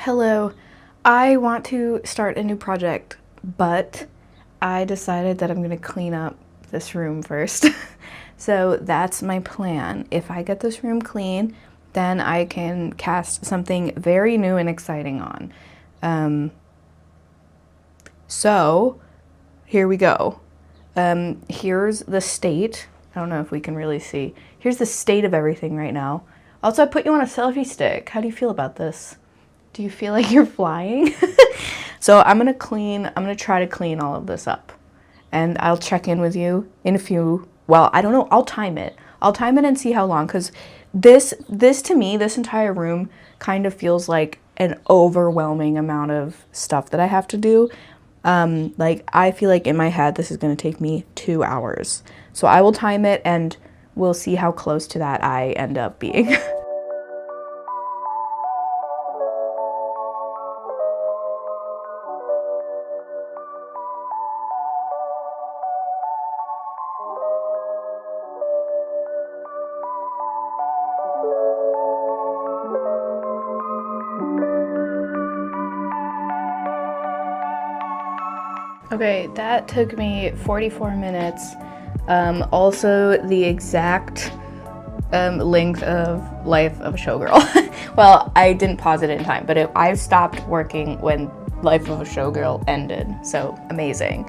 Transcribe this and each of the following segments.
Hello. I want to start a new project, but I decided that I'm going to clean up this room first. So that's my plan. If I get this room clean, then I can cast something very new and exciting on. So here we go. Here's the state. I don't know if we can really see. Here's the state of everything right now. Also, I put you on a selfie stick. How do you feel about this? Do you feel like you're flying? So I'm gonna try to clean all of this up. And I'll check in with you in a few, well, I don't know, I'll time it. I'll time it and see how long, because this to me, this entire room kind of feels like an overwhelming amount of stuff that I have to do. Like, I feel like in my head, this is gonna take me 2 hours. So I will time it and we'll see how close to that I end up being. Okay, that took me 44 minutes. Also the exact length of Life of a Showgirl. Well, I didn't pause it in time, but I stopped working when Life of a Showgirl ended, so amazing.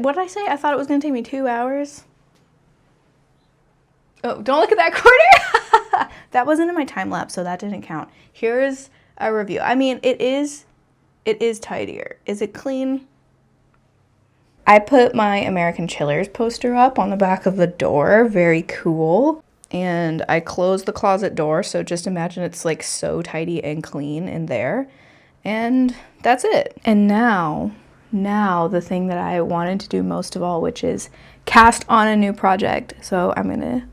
What did I say? I thought it was gonna take me 2 hours. Oh, don't look at that corner. That wasn't in my time lapse, so that didn't count. Here's a review. I mean, it is tidier. Is it clean? I put my American Chillers poster up on the back of the door. Very cool. And I closed the closet door, so just imagine it's like so tidy and clean in there. And that's it. And now the thing that I wanted to do most of all, which is cast on a new project. So I'm gonna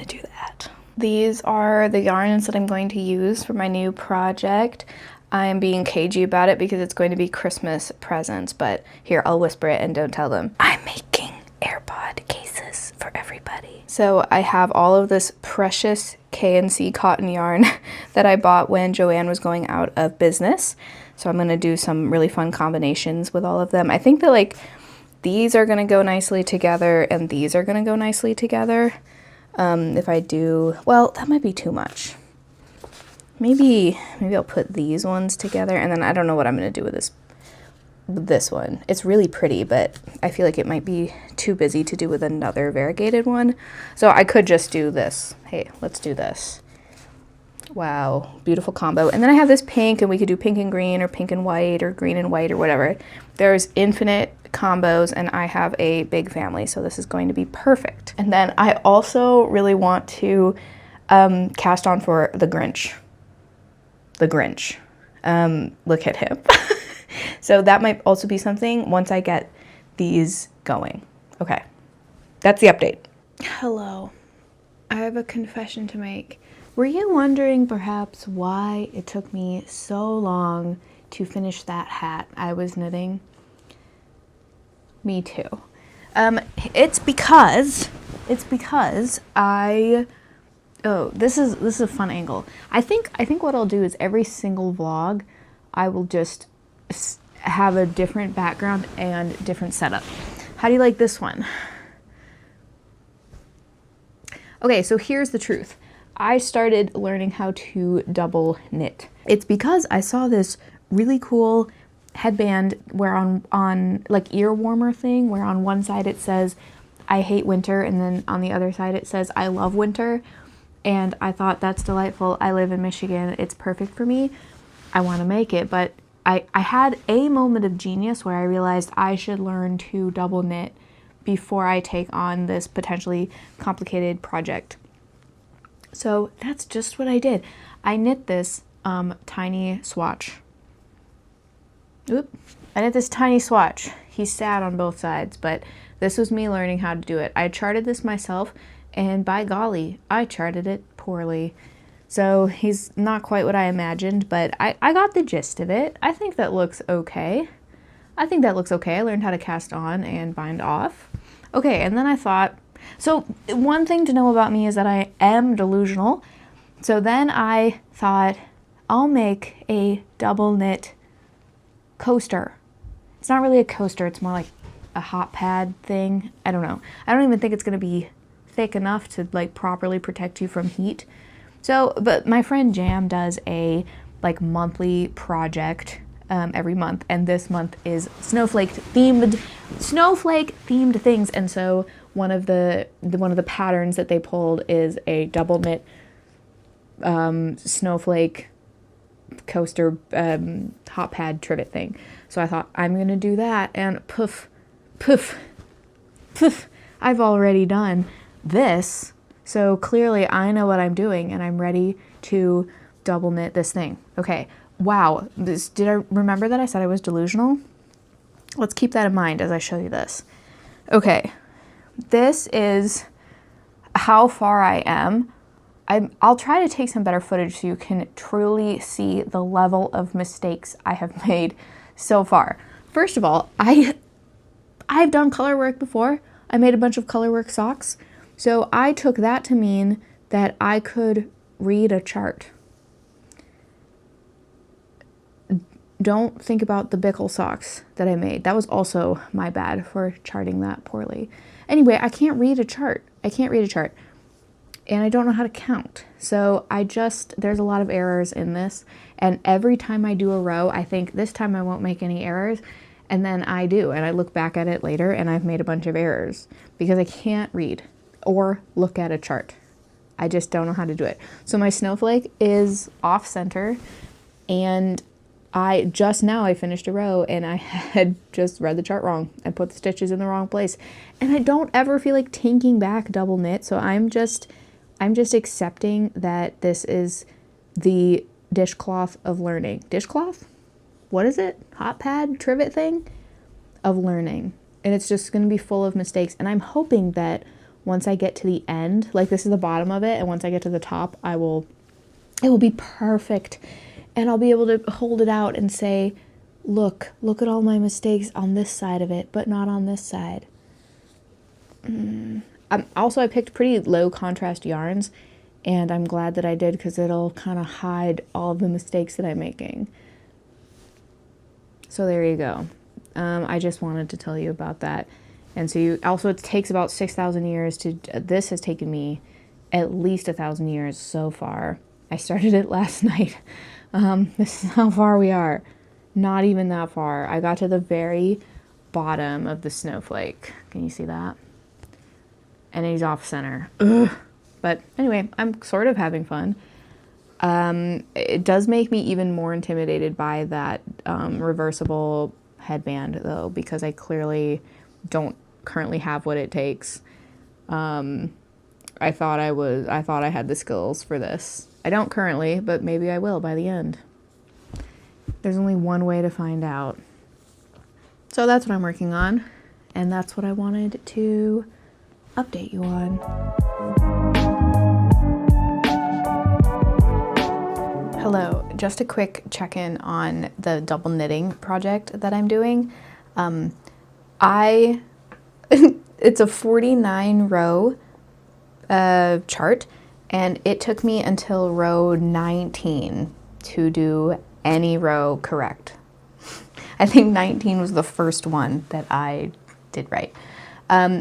do that. These are the yarns that I'm going to use for my new project. I am being cagey about it because it's going to be Christmas presents, but here, I'll whisper it and don't tell them. I'm making AirPod cases for everybody. So I have all of this precious K&C cotton yarn that I bought when Joann was going out of business. So I'm gonna do some really fun combinations with all of them. I think that like these are gonna go nicely together and these are gonna go nicely together. If I do, well, that might be too much. Maybe I'll put these ones together, and then I don't know what I'm gonna do with this one. It's really pretty, but I feel like it might be too busy to do with another variegated one. So I could just do this. Hey, let's do this. Wow, beautiful combo. And then I have this pink, and we could do pink and green or pink and white or green and white or whatever. There's infinite combos, and I have a big family, so this is going to be perfect. And then I also really want to cast on for the Grinch. The Grinch. Look at him. So that might also be something once I get these going. Okay, that's the update. Hello, I have a confession to make. Were you wondering perhaps why it took me so long to finish that hat I was knitting? Me too. It's because oh, this is a fun angle. I think what I'll do is every single vlog I will just have a different background and different setup. How do you like this one? Okay, so here's the truth. I started learning how to double knit. It's because I saw this really cool headband where on like ear warmer thing, where on one side it says, I hate winter, and then on the other side it says, I love winter. And I thought, that's delightful. I live in Michigan. It's perfect for me. I want to make it. But I had a moment of genius where I realized I should learn to double knit before I take on this potentially complicated project. So that's just what I did. I knit this tiny swatch. I knit this tiny swatch he's sad on both sides, but this was me learning how to do it. I charted this myself, and by golly, I charted it poorly. So he's not quite what I imagined, but I got the gist of it. I think that looks okay. I learned how to cast on and bind off. Okay, and then I thought, so one thing to know about me is that I am delusional. So then I thought, I'll make a double knit coaster. It's not really a coaster, it's more like a hot pad thing. I don't know. I don't even think it's gonna be thick enough to like properly protect you from heat. So, but my friend Jam does a like monthly project every month, and this month is snowflake themed things. And so one of the patterns that they pulled is a double knit snowflake coaster hot pad trivet thing. So I thought, I'm gonna do that, and poof, I've already done this. So clearly I know what I'm doing, and I'm ready to double knit this thing. Okay, wow, did I remember that I said I was delusional? Let's keep that in mind as I show you this. Okay, this is how far I am. I'll try to take some better footage so you can truly see the level of mistakes I have made so far. First of all, I've done color work before. I made a bunch of color work socks. So I took that to mean that I could read a chart. Don't think about the Bickle socks that I made. That was also my bad for charting that poorly. Anyway, I can't read a chart. And I don't know how to count. So there's a lot of errors in this. And every time I do a row, I think this time I won't make any errors. And then I do. And I look back at it later and I've made a bunch of errors because I can't read or look at a chart. I just don't know how to do it. So my snowflake is off center, and I finished a row and I had just read the chart wrong and put the stitches in the wrong place. And I don't ever feel like taking back double knit. So I'm just accepting that this is the dishcloth of learning. Dishcloth? What is it? Hot pad trivet thing of learning. And it's just going to be full of mistakes. And I'm hoping that once I get to the end, like this is the bottom of it, and once I get to the top, it will be perfect. And I'll be able to hold it out and say, look at all my mistakes on this side of it, but not on this side. I picked pretty low contrast yarns, and I'm glad that I did because it'll kind of hide all of the mistakes that I'm making. So there you go. I just wanted to tell you about that. And so it takes about 6,000 years this has taken me at least 1,000 years so far. I started it last night. This is how far we are. Not even that far. I got to the very bottom of the snowflake. Can you see that? And he's off center. Ugh. But anyway, I'm sort of having fun. It does make me even more intimidated by that reversible headband though, because I clearly don't currently have what it takes. I thought I had the skills for this. I don't currently, but maybe I will by the end. There's only one way to find out. So that's what I'm working on, and that's what I wanted to update you on. Hello, just a quick check-in on the double knitting project that I'm doing. It's a 49 row chart, and it took me until row 19 to do any row correct. I think 19 was the first one that I did right.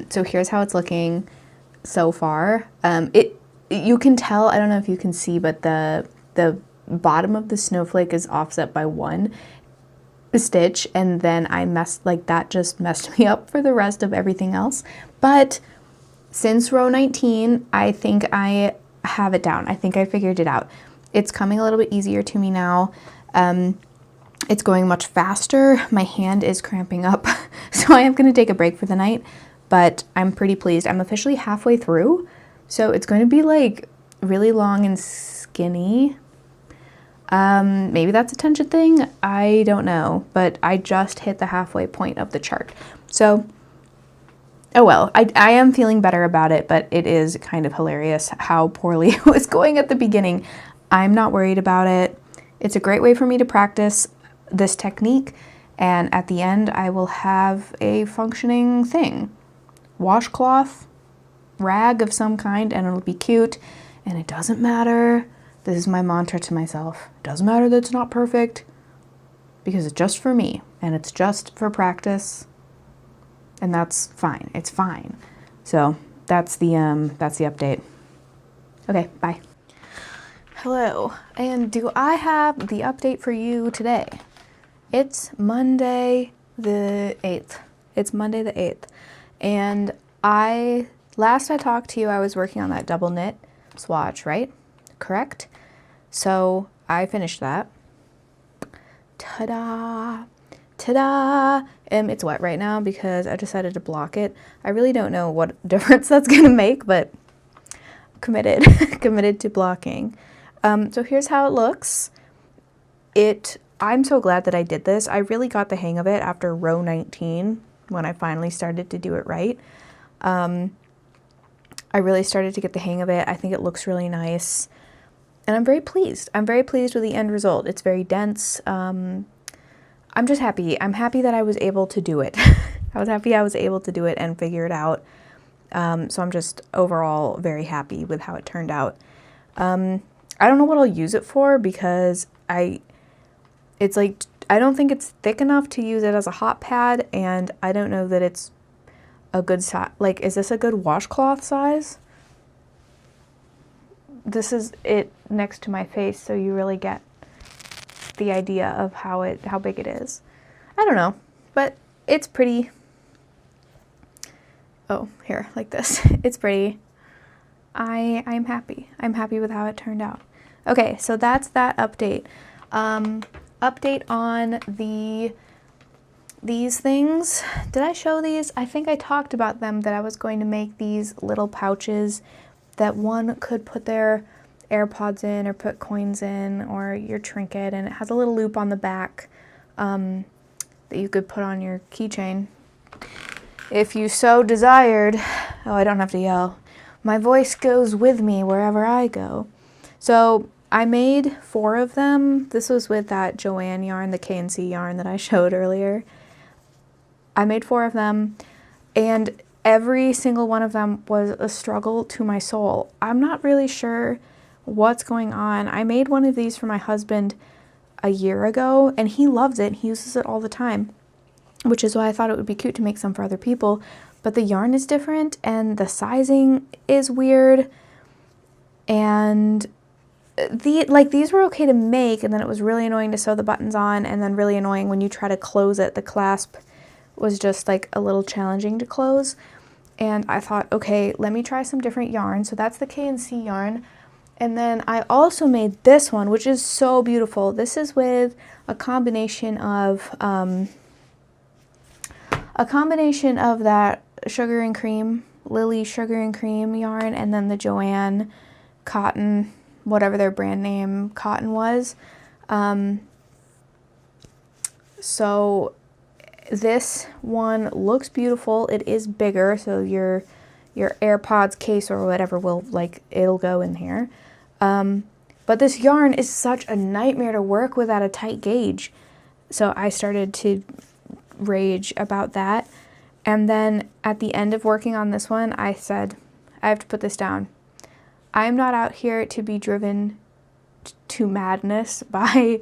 So here's how it's looking so far. You can tell, I don't know if you can see, but the bottom of the snowflake is offset by one stitch, and then that just messed me up for the rest of everything else. But since row 19, I think I have it down. I think I figured it out. It's coming a little bit easier to me now. It's going much faster. My hand is cramping up, so I am going to take a break for the night, but I'm pretty pleased. I'm officially halfway through, so it's going to be like really long and skinny. Maybe that's a tension thing. I don't know, but I just hit the halfway point of the chart. So, oh well, I am feeling better about it, but it is kind of hilarious how poorly it was going at the beginning. I'm not worried about it. It's a great way for me to practice this technique, and at the end, I will have a functioning thing. Washcloth, rag of some kind, and it'll be cute, and it doesn't matter. This is my mantra to myself. It doesn't matter that it's not perfect, because it's just for me, and it's just for practice, and that's fine. It's fine. So that's the update. Okay, bye. Hello, and do I have the update for you today? It's Monday the 8th. It's Monday the 8th, and last I talked to you, I was working on that double knit swatch, right? Correct? So I finished that. Ta-da! Ta-da! It's wet right now because I decided to block it. I really don't know what difference that's gonna make, but committed, committed to blocking. So here's how it looks. I'm so glad that I did this. I really got the hang of it after row 19 when I finally started to do it right. I really started to get the hang of it. I think it looks really nice. And I'm very pleased. I'm very pleased with the end result. It's very dense. I'm just happy. I'm happy that I was able to do it. I was happy I was able to do it and figure it out. So I'm just overall very happy with how it turned out. I don't know what I'll use it for because I don't think it's thick enough to use it as a hot pad, and I don't know that it's a good size. Like, is this a good washcloth size? This is it next to my face, so you really get the idea of how big it is. I don't know, but it's pretty. Oh, here, like this. It's pretty. I'm happy. I'm happy with how it turned out. Okay, so that's that update. Update on these things. Did I show these? I think I talked about them, that I was going to make these little pouches that one could put their AirPods in or put coins in or your trinket, and it has a little loop on the back that you could put on your keychain if you so desired. Oh, I don't have to yell. My voice goes with me wherever I go. So I made 4 of them. This was with that Joann yarn, the K&C yarn that I showed earlier. I made 4 of them, and every single one of them was a struggle to my soul. I'm not really sure what's going on. I made one of these for my husband a year ago, and he loves it. He uses it all the time, which is why I thought it would be cute to make some for other people. But the yarn is different, and the sizing is weird, and these were okay to make, and then it was really annoying to sew the buttons on, and then really annoying when you try to close it. The clasp was just like a little challenging to close, and I thought, okay, let me try some different yarn. So that's the K&C yarn, and then I also made this one, which is so beautiful. This is with a combination of that sugar and cream, Lily sugar and cream yarn, and then the Joann cotton, whatever their brand name cotton was. So this one looks beautiful. It is bigger, so your AirPods case or whatever it'll go in here. But this yarn is such a nightmare to work with at a tight gauge. So I started to rage about that. And then at the end of working on this one, I said, I have to put this down. I'm not out here to be driven to madness by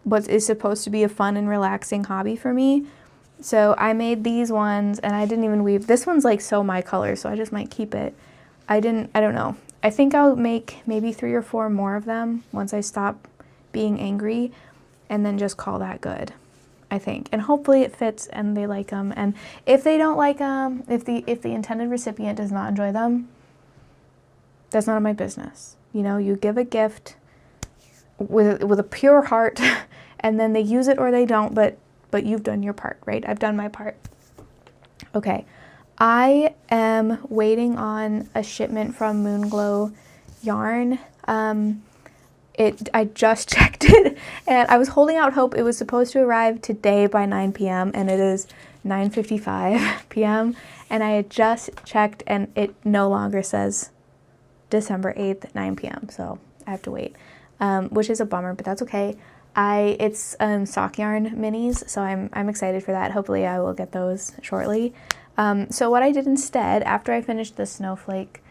what is supposed to be a fun and relaxing hobby for me. So I made these ones, and I didn't even weave. This one's like so my color, so I just might keep it. I don't know. I think I'll make maybe 3 or 4 more of them once I stop being angry, and then just call that good, I think. And hopefully it fits and they like them. And if they don't like them, if the intended recipient does not enjoy them, that's none of my business. You know, you give a gift with a pure heart, and then they use it or they don't, but you've done your part, right? I've done my part. Okay, I am waiting on a shipment from Moonglow Yarn. I just checked it, and I was holding out hope. It was supposed to arrive today by 9 p.m. and it is 9:55 p.m. and I had just checked and it no longer says December 8th, 9 p.m. So I have to wait, which is a bummer, but that's okay. It's sock yarn minis, so I'm excited for that. Hopefully I will get those shortly. So what I did instead, after I finished the snowflake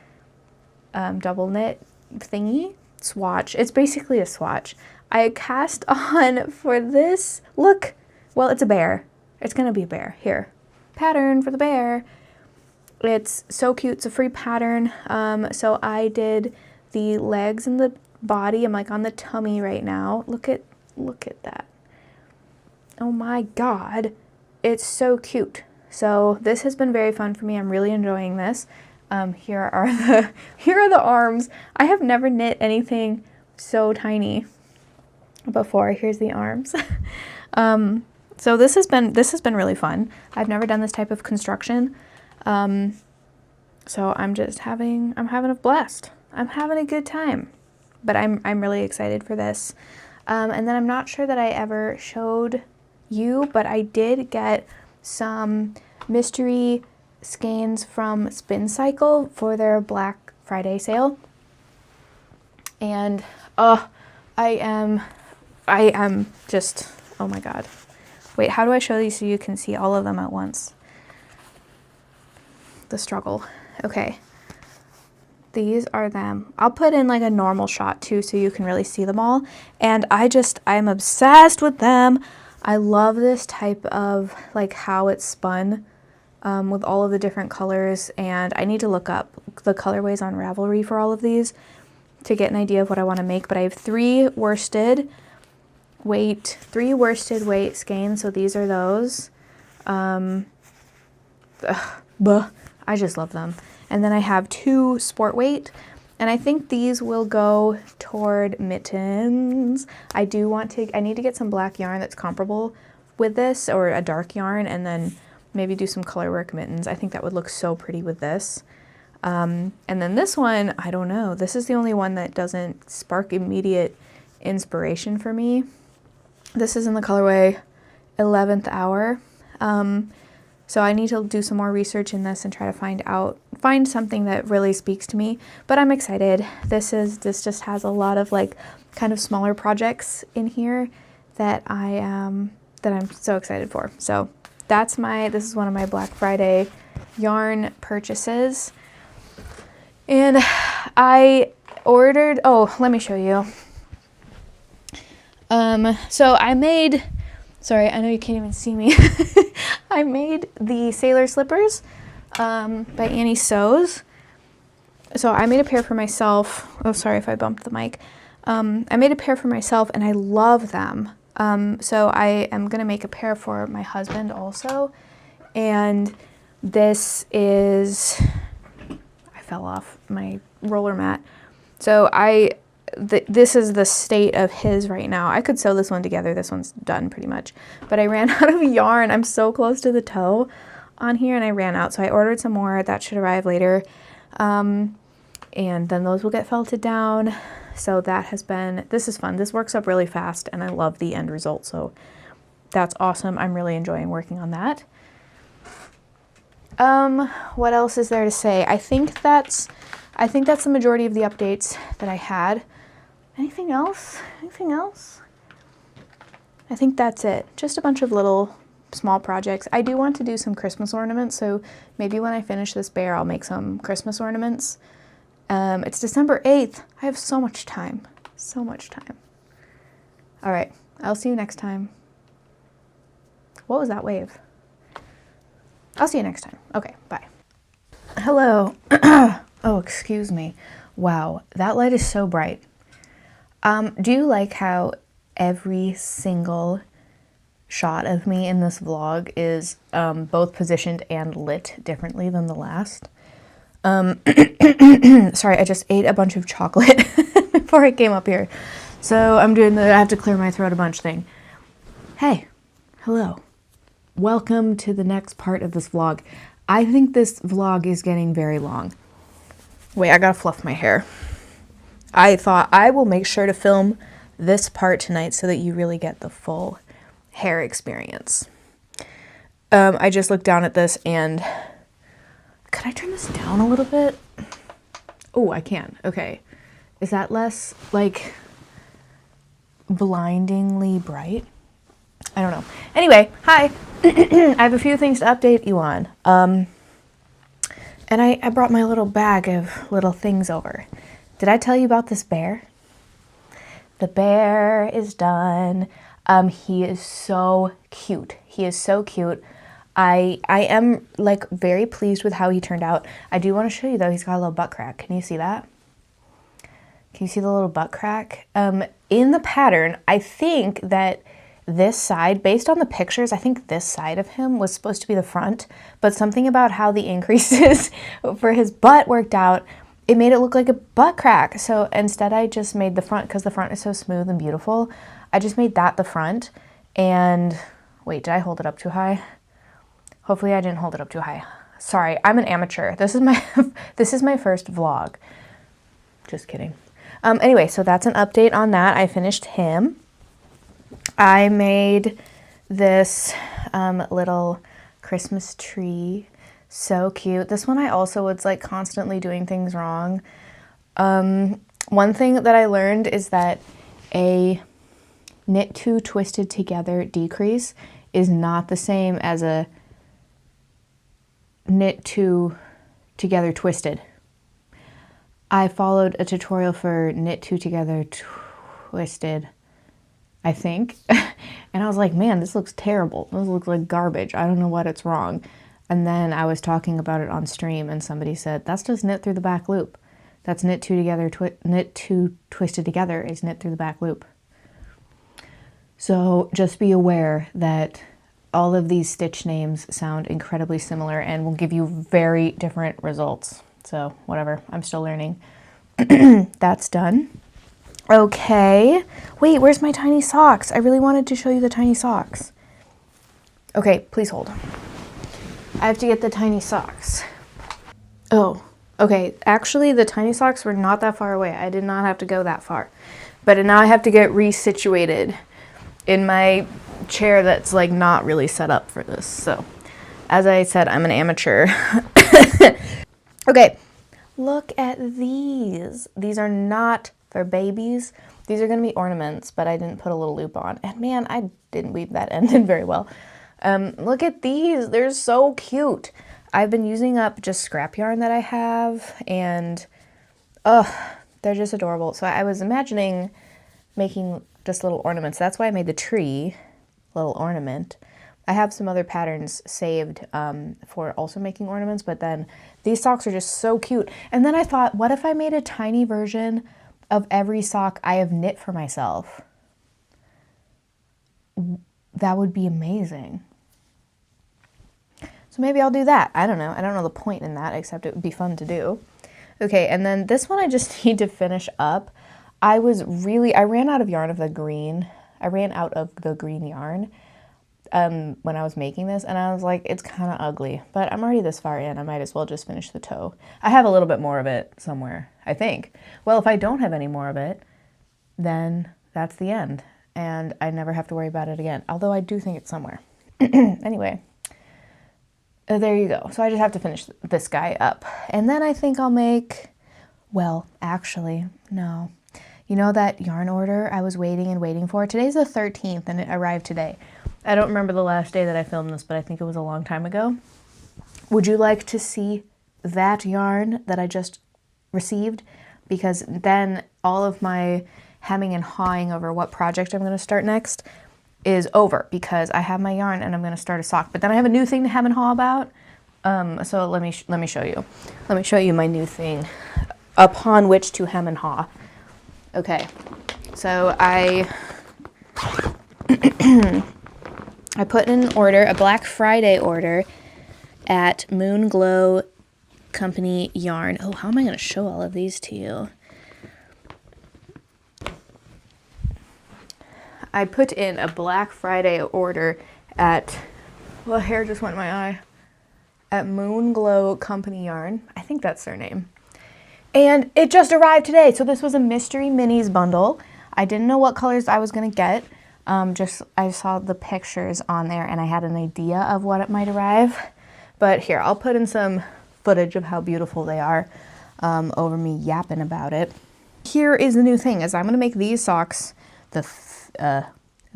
double knit thingy, swatch, it's basically a swatch, I cast on for this, look, well, it's a bear. It's gonna be a bear. Here, pattern for the bear. It's so cute. It's a free pattern. So I did the legs and the body. I'm like on the tummy right now. Look at that. Oh my God. It's so cute. So this has been very fun for me. I'm really enjoying this. Here are the arms. I have never knit anything so tiny before. Here's the arms. So this has been really fun. I've never done this type of construction. So I'm having a blast. I'm having a good time, but I'm really excited for this. And then I'm not sure that I ever showed you, but I did get some mystery skeins from Spin Cycle for their Black Friday sale. And I am just, oh my God. Wait, how do I show these so you can see all of them at once? The struggle. Okay. These are them. I'll put in like a normal shot too so you can really see them all. And I'm obsessed with them. I love this type of like how it's spun with all of the different colors. And I need to look up the colorways on Ravelry for all of these to get an idea of what I want to make. But I have three worsted weight skeins. So these are those. I just love them. And then I have two sport weight, and I think these will go toward mittens. I need to get some black yarn that's comparable with this, or a dark yarn, and then maybe do some color work mittens. I think that would look so pretty with this. And then this one, I don't know. This is the only one that doesn't spark immediate inspiration for me. This is in the colorway 11th Hour. So I need to do some more research in this and try to find something that really speaks to me. But I'm excited. This just has a lot of like kind of smaller projects in here that I'm so excited for. So this is one of my Black Friday yarn purchases. And I ordered, let me show you. So I made, sorry, I know you can't even see me. I made the Sailor Slippers by Annie Sews. So I made a pair for myself. Oh, sorry if I bumped the mic. I made a pair for myself and I love them. So I am going to make a pair for my husband also. And this is, I fell off my roller mat. So this is the state of his right now. I could sew this one together. This one's done pretty much. But I ran out of yarn. I'm so close to the toe on here and I ran out. So I ordered some more. That should arrive later. And then those will get felted down. So this is fun. This works up really fast and I love the end result. So that's awesome. I'm really enjoying working on that. What else is there to say? I think that's the majority of the updates that I had. Anything else? I think that's it. Just a bunch of little small projects. I do want to do some Christmas ornaments, so maybe when I finish this bear, I'll make some Christmas ornaments. It's December 8th. I have so much time. So much time. All right. I'll see you next time. What was that wave? I'll see you next time. Okay, bye. Hello. Oh, excuse me. Wow, that light is so bright. Do you like how every single shot of me in this vlog is both positioned and lit differently than the last? Sorry, I just ate a bunch of chocolate before I came up here. So I'm doing I have to clear my throat a bunch thing. Hey, hello. Welcome to the next part of this vlog. I think this vlog is getting very long. Wait, I gotta fluff my hair. I thought I will make sure to film this part tonight so that you really get the full hair experience. I just looked down at this and could I turn this down a little bit? Oh, I can. Okay. Is that less like blindingly bright? I don't know. Anyway, hi. I have a few things to update you on. And I brought my little bag of little things over. Did I tell you about this bear? The bear is done. He is so cute. He is so cute. I am like very pleased with how he turned out. I do want to show you though, he's got a little butt crack. Can you see that? Can you see the little butt crack? In the pattern, I think that this side, based on the pictures, I think this side of him was supposed to be the front, but something about how the increases for his butt worked out, it made it look like a butt crack. So instead I just made the front, because the front is so smooth and beautiful, I just made that the front. And wait, did I hold it up too high? Hopefully I didn't hold it up too high. Sorry, I'm an amateur. This is my this is my first vlog. Just kidding. Anyway, so that's an update on that. I finished him. I made this little Christmas tree. So cute. This one I also was like constantly doing things wrong. One thing that I learned is that a knit two twisted together decrease is not the same as a knit two together twisted. I followed a tutorial for knit two together twisted, I think. And I was like, man, this looks terrible. This looks like garbage. I don't know what it's wrong. And then I was talking about it on stream and somebody said, that's just knit through the back loop. That's knit two together, knit two twisted together is knit through the back loop. So just be aware that all of these stitch names sound incredibly similar and will give you very different results. So whatever, I'm still learning. That's done. Okay, wait, where's my tiny socks? I really wanted to show you the tiny socks. Okay, please hold. I have to get the tiny socks. Oh, okay, actually the tiny socks were not that far away. I did not have to go that far. But now I have to get resituated in my chair that's like not really set up for this. So, as I said, I'm an amateur. Okay, look at these. These are not for babies. These are going to be ornaments, but I didn't put a little loop on. And man, I didn't weave that end in very well. Look at these. They're so cute. I've been using up just scrap yarn that I have, and they're just adorable. So I was imagining making just little ornaments. That's why I made the tree little ornament. I have some other patterns saved for also making ornaments, but then these socks are just so cute. And then I thought, what if I made a tiny version of every sock I have knit for myself? That would be amazing. So maybe I'll do that. I don't know. I don't know the point in that, except it would be fun to do. Okay, and then this one I just need to finish up. I ran out of yarn of the green. I ran out of the green yarn when I was making this, and I was like, it's kind of ugly, but I'm already this far in. I might as well just finish the toe. I have a little bit more of it somewhere, I think. Well, if I don't have any more of it, then that's the end, and I never have to worry about it again, although I do think it's somewhere. Anyway, there you go. So I just have to finish this guy up, and then I think I'll make, well, actually, no. You know that yarn order I was waiting and waiting for? Today's the 13th, and it arrived today. I don't remember the last day that I filmed this, but I think it was a long time ago. Would you like to see that yarn that I just received? Because then all of my hemming and hawing over what project I'm going to start next is over, because I have my yarn and I'm going to start a sock. But then I have a new thing to hem and haw about. So let me show you. Let me show you my new thing upon which to hem and haw. Okay, so I put in an order, a Black Friday order at Moonglow Company Yarn. Oh, how am I going to show all of these to you? I put in a Black Friday order at, well, hair just went in my eye, at Moonglow Company Yarn. I think that's their name. And it just arrived today. So this was a mystery minis bundle. I didn't know what colors I was gonna get. I saw the pictures on there and I had an idea of what it might arrive. But here, I'll put in some footage of how beautiful they are over me yapping about it. Here is the new thing, is I'm gonna make these socks the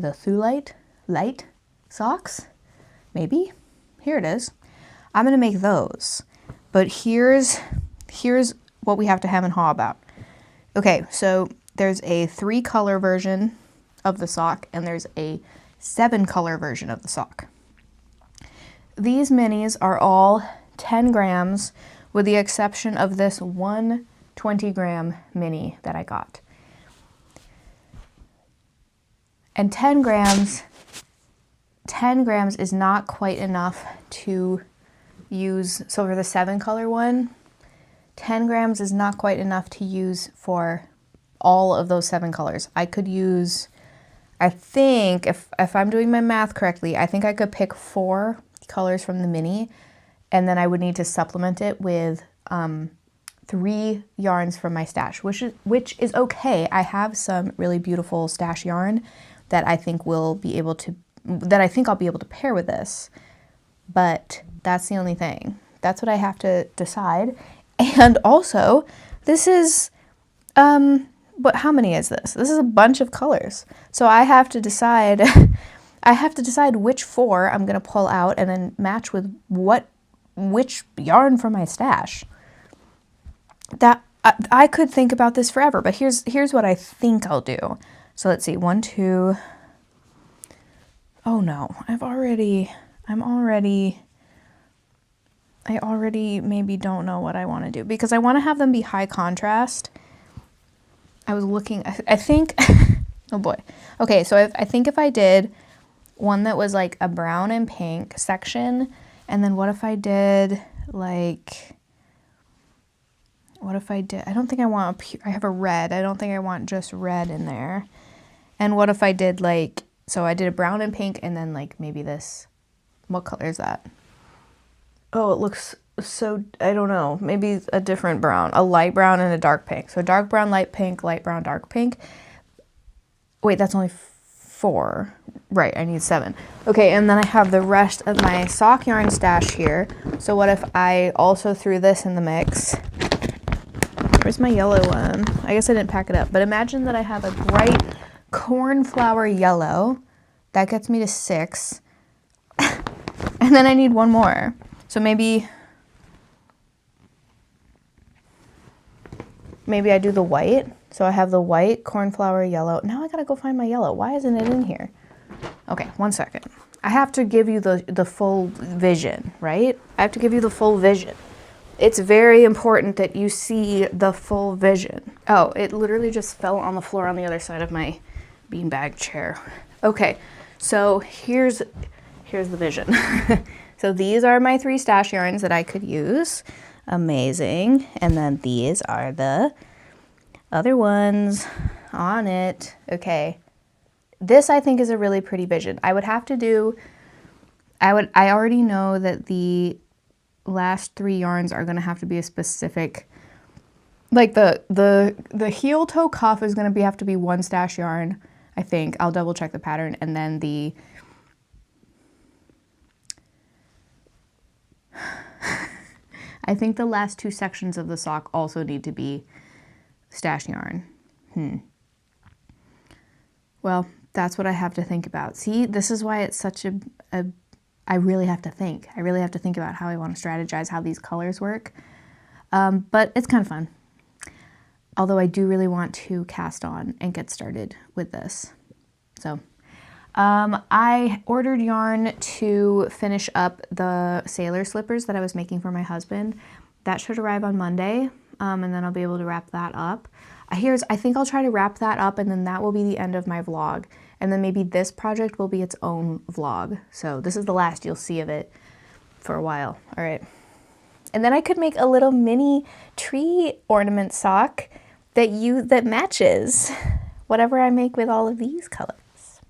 Thulite light socks, maybe? Here it is. I'm gonna make those. But here's what we have to hem and haw about. Okay, so there's a 3-color version of the sock and there's a 7-color version of the sock. These minis are all 10 grams with the exception of this one 20-gram mini that I got. And 10 grams is not quite enough to use. So for the 7-color one, 10 grams is not quite enough to use for all of those 7 colors. I could use, I think, if I'm doing my math correctly, I think I could pick 4 colors from the mini, and then I would need to supplement it with 3 yarns from my stash, which is okay. I have some really beautiful stash yarn that I think I'll be able to pair with this, but that's the only thing. That's what I have to decide. And also, this is, but how many is this? This is a bunch of colors. So I have to decide, which 4 I'm gonna pull out and then match with which yarn from my stash. That, I could think about this forever, but here's what I think I'll do. So let's see, 1, 2, oh no, I already maybe don't know what I want to do because I want to have them be high contrast. I was looking, I think, oh boy. Okay, so I think if I did one that was like a brown and pink section, and then what if I did, I don't think I want, I have a red, I don't think I want just red in there. And what if I did so I did a brown and pink and then maybe this, what color is that? Oh, it looks so, I don't know, maybe a different brown, a light brown and a dark pink. So dark brown, light brown, dark pink. Wait, that's only 4. Right, I need 7. Okay, and then I have the rest of my sock yarn stash here. So what if I also threw this in the mix? Where's my yellow one? I guess I didn't pack it up, but imagine that I have a bright cornflower yellow. That gets me to 6. And then I need 1 more. So maybe I do the white. So I have the white, cornflower, yellow. Now I gotta go find my yellow. Why isn't it in here? Okay, 1 second. I have to give you the full vision, right? I have to give you the full vision. It's very important that you see the full vision. Oh, it literally just fell on the floor on the other side of my beanbag chair. Okay, so here's the vision. So these are my 3 stash yarns that I could use. Amazing. And then these are the other ones on it. Okay. This I think is a really pretty vision. I would have to do, I already know that the last 3 yarns are going to have to be a specific, the heel toe cuff is going to have to be 1 stash yarn, I think. I'll double check the pattern. And then I think the last 2 sections of the sock also need to be stash yarn. Well, that's what I have to think about. See, this is why it's such I really have to think. I really have to think about how I want to strategize how these colors work. But it's kind of fun. Although I do really want to cast on and get started with this. So I ordered yarn to finish up the sailor slippers that I was making for my husband. That should arrive on Monday, and then I'll be able to wrap that up. I think I'll try to wrap that up, and then that will be the end of my vlog. And then maybe this project will be its own vlog. So this is the last you'll see of it for a while. All right. And then I could make a little mini tree ornament sock that matches whatever I make with all of these colors.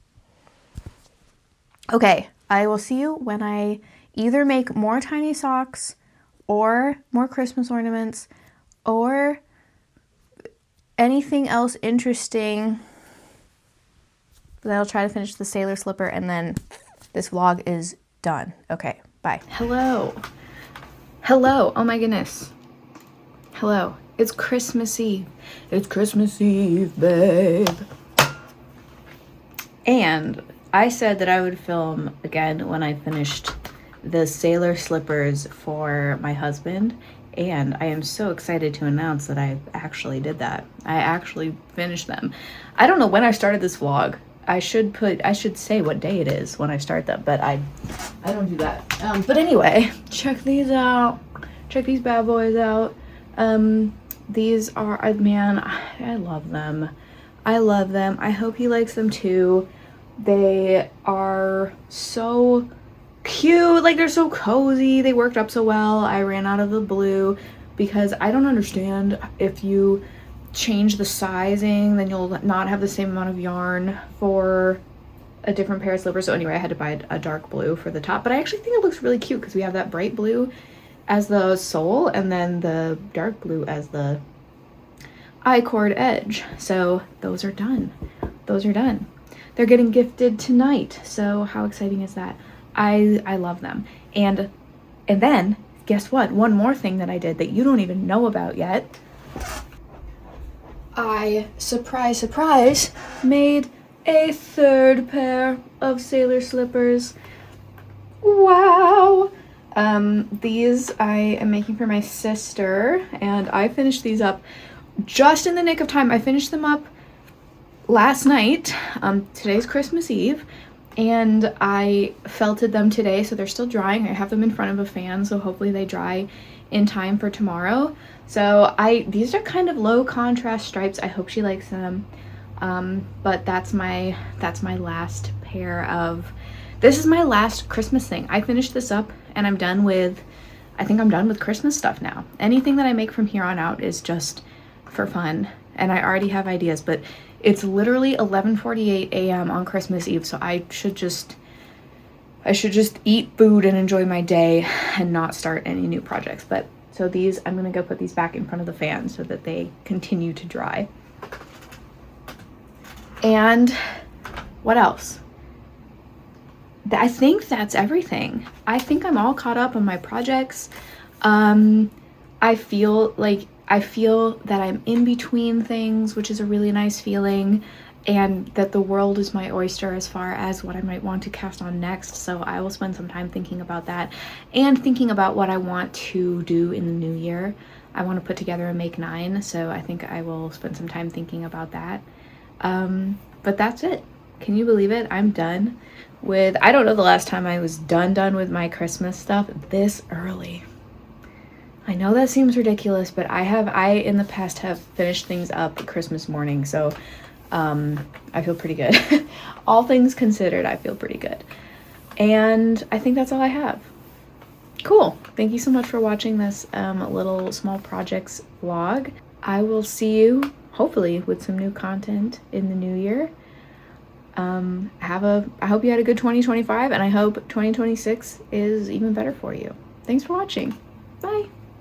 Okay, I will see you when I either make more tiny socks or more Christmas ornaments, or anything else interesting, then I'll try to finish the sailor slipper and then this vlog is done. Okay, bye. Hello. Hello. Oh my goodness. Hello. It's Christmas Eve. It's Christmas Eve, babe. And I said that I would film again when I finished the sailor slippers for my husband. And I am so excited to announce that I actually did that. I actually finished them. I don't know when I started this vlog. I should say what day it is when I start them, but I don't do that. But anyway, check these out. Check these bad boys out. These are, man, I love them. I love them. I hope he likes them too. They are so cute. Like, they're so cozy. They worked up so well. I ran out of the blue because I don't understand, if you change the sizing, then you'll not have the same amount of yarn for a different pair of slippers. So anyway, I had to buy a dark blue for the top, but I actually think it looks really cute because we have that bright blue as the sole and then the dark blue as the I-cord edge. So those are done. Those are done. They're getting gifted tonight. So how exciting is that? I love them. And then guess what? One more thing that I did that you don't even know about yet. I, surprise, made a third pair of sailor slippers. Wow. These I am making for my sister, and I finished these up just in the nick of time. I finished them up last night. Today's Christmas Eve, and I felted them today, so they're still drying. I have them in front of a fan, so hopefully they dry in time for tomorrow. So these are kind of low contrast stripes. I hope she likes them. But that's my last pair of, this is my last Christmas thing. I finished this up and I'm done with, I think I'm done with Christmas stuff now. Anything that I make from here on out is just for fun. And I already have ideas, but it's literally 11:48 a.m. on Christmas Eve. So I should just eat food and enjoy my day and not start any new projects. But so these, I'm gonna go put these back in front of the fan so that they continue to dry. And what else? I think that's everything. I think I'm all caught up on my projects. I feel that I'm in between things, which is a really nice feeling, and that the world is my oyster as far as what I might want to cast on next. So I will spend some time thinking about that and thinking about what I want to do in the new year. I want to put together a Make 9, so I think I will spend some time thinking about that. But that's it. Can you believe it? I'm done with, I don't know the last time I was done with my Christmas stuff this early. I know that seems ridiculous, but I in the past have finished things up Christmas morning, so I feel pretty good. All things considered, I feel pretty good. And I think that's all I have. Cool. Thank you so much for watching this little small projects vlog. I will see you hopefully with some new content in the new year. I hope you had a good 2025, and I hope 2026 is even better for you. Thanks for watching. Bye.